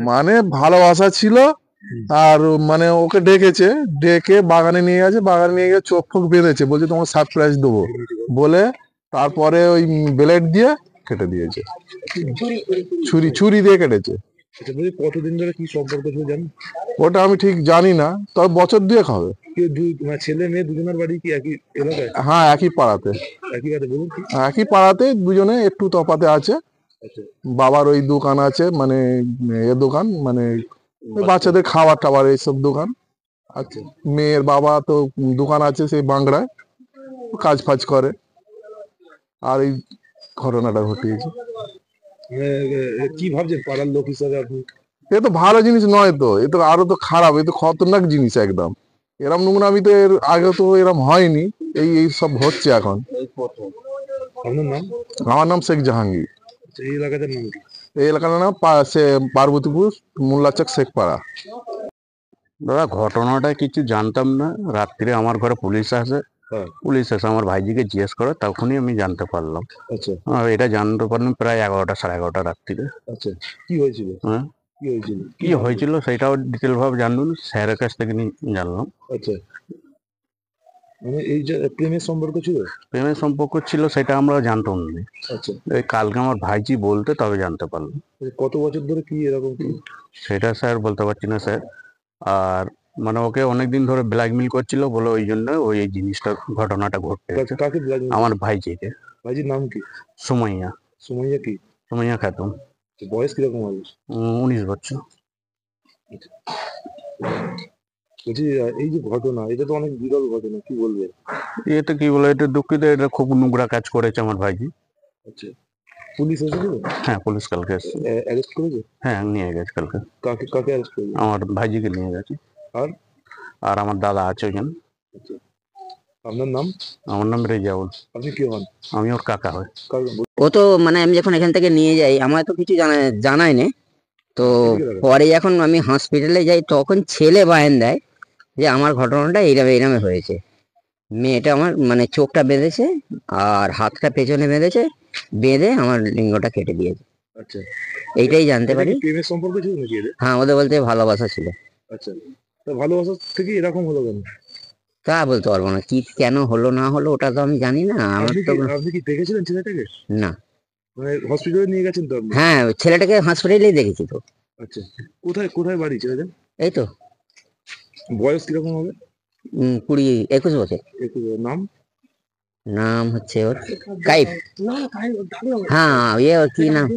মানে ভালোবাসা ছিল। আর মানে ওকে ডেকে বাগানে নিয়ে গেছে, বাগানে নিয়ে গিয়ে চোখ ফোক বেঁধেছে, বলছে তোমাকে সারপ্রাইজ দেবো বলে তারপরে ওই ব্লেড দিয়ে কেটে দিয়েছে। ছুরি দিয়ে কেটেছে। কতদিন ধরে কি সম্পর্ক ছিল জানেন? ওটা আমি ঠিক জানি না, তবে বছর দুয়েক হবে। ছেলে মেয়ে দুজনের বাড়ি কি একই এলাকায়? হ্যাঁ, একই পাড়াতে। একই পাড়াতে, দুজনে একটু তফাতে আছে। বাবার ওই দোকান আছে, মানে দোকান মানে বাচ্চাদের খাবার টাবার এইসব দোকান। আচ্ছা, মেয়ের বাবা তো দোকান আছে সেই বাংলায়, কাজ ফাজ করে। আর এই ঘটনাটা ঘটিয়েছে। কি ভাবছেন পাড়ার লোক হিসাবে আপনি? এ তো ভালো জিনিস নয় তো, এ তো আরো তো খারাপ, এ তো খতরনাক জিনিস একদম। এরম নোংরামি তো এর আগে তো এরম হয়নি, এই সব হচ্ছে এখন। আপনার নাম? আমার নাম শেখ জাহাঙ্গীর। এই এলাকাটার নাম কি? এই এলাকার নাম পার্বতীপুর, মোল্লাচক, শেখপাড়া। দাদা ঘটনাটা কিছু জানতাম না, রাত্রে আমার ঘরে পুলিশ আসে। পুলিশ এসে আমার ভাইজিকে জিজ্ঞেস করে, তখনই আমি জানতে পারলাম। আচ্ছা, এটা জানতে পারলাম প্রায় 11টা সাড়ে 11টা রাত্রিরে। আচ্ছা, কি হয়েছিল? হ্যাঁ, কি হয়েছিল সেটাও ডিটেল ভাবে জানলাম, স্যারের কাছ থেকে জানলাম। আচ্ছা, মানে এই যে প্রেমের সম্পর্ক ছিল? প্রেমের সম্পর্ক ছিল সেটা আমরা জানতাম না। আচ্ছা, এই কালকে আমার ভাইজি বলতে তবে জানতে পারলাম। কত বছর ধরে কি এরকম কি? সেটা স্যার বলতে পারছি না স্যার। আর মানে ওকে অনেকদিন ধরে ব্ল্যাকমেল করছিল বলে ওই জন্য ওই এই জিনিসটা ঘটনাটা ঘটতে গেছে। কাকে ব্ল্যাকমেল? আমার ভাইজিকে। ভাইজির নাম কি? সুমাইয়া। সুমাইয়া কি? সুমাইয়া খাতুন। বয়স কিরকম হবে? 19 বছর। বলছি এই যে ঘটনা, এটা তো অনেক বিরল ঘটনা, কি বলবে? এটা কি বলে, এটা দুঃখিত, এটা খুব নোংরা কাজ করেছে আমার ভাইজি। আচ্ছা, পুলিশ এসেছিল? হ্যাঁ, পুলিশ কালকে এসেছে। অ্যারেস্ট করেছে? হ্যাঁ, নিয়ে গেছে কালকে। কাকে অ্যারেস্ট করেছে? আমার ভাইজিকে নিয়ে গেছে। আর আমার দাদা আছে ওখানে। আপনার নাম? আমার নাম রেজাউল। আপনি কি হন? আমি ওর কাকা হয়। ও তো মানে আমি যখন এখান থেকে নিয়ে যাই, আমার তো কিছু জানাই নেই তো। পরে যখন আমি হসপিটালে যাই তখন ছেলে বায়ান দেয় যে আমার ঘটনাটা এইরকম হয়েছে। মেয়েটা আমার মানে চোখটা বেঁধেছে আর হাতটা পেছনে বেঁধেছে, বেঁধে আমার লিঙ্গটা কেটে দিয়েছে। আচ্ছা, এইটাই জানতে পারি। প্রেমের সম্পর্ক ছিল নাকি এদের? হ্যাঁ, ওদের বলতে ভালোবাসা ছিল। আচ্ছা, তো ভালোবাসা থেকে এরকম হলো কেন? তা বলতে পারবো না, কি কেন হলো না হলো ওটা তো আমি জানি না। আমার তো আপনি কি দেখেছিলেন ছেলেটাকে? না। মানে হসপিটালে নিয়ে গেছেন তো আপনি? হ্যাঁ, ছেলেটাকে হসপিটালেই দেখেছি তো। আচ্ছা, কোথায় কোথায় বাড়ি ছেলেদের? এই তো বয়স কিরকম হবে? 21 বছর। নাম? নাম হচ্ছে ওর কাইফ। হ্যাঁ, ওর কি নাম?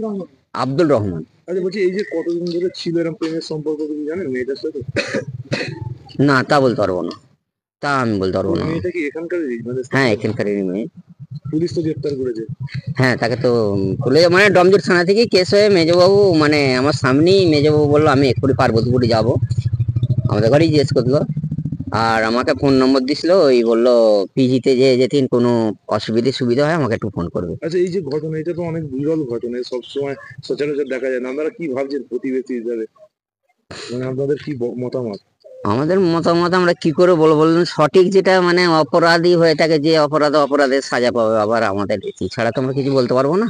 আব্দুল রহমান। আচ্ছা, বলছি এই যে কতদিন ধরে ছিল এরকম প্রেমের সম্পর্ক, তুমি জানেন মেয়েটার সাথে? না, তা বলতে পারবো না, তা আমি বলতে পারবো না। মেয়েটা কি এখানকারই? হ্যাঁ, এখানকারই মেয়ে। পুলিশ তো গ্রেফতার করেছে। হ্যাঁ, তাকে তো পুলিশ মানে ডমজুর থানা থেকে কেস হয়ে মেজবাবু মানে আমার সামনেই মেজবাবু বললো আমি এক্ষুনি পার্বতীপুরে যাবো, আমাদের ঘরেই জিজ্ঞেস করলো। আর আমাকে ফোন নম্বর দিছিল, ওই বললো পিজিতে যে যেদিন কোনো সুবিধা হয় আমাকে একটু ফোন করবে। আচ্ছা, এই যে ঘটনা, এটা তো অনেক বিরল ঘটনা, সবসময় সচরাচর দেখা যায় না। আপনারা কি ভাবছেন প্রতিবেশী হিসাবে? মানে আপনাদের কি মতামত? আমাদের মতামত আমরা কি করে বলুন, সঠিক যেটা মানে অপরাধী হয়ে থাকে, যে অপরাধের সাজা পাবে, আবার আমাদের এছাড়া তো আমরা কিছু বলতে পারবো না।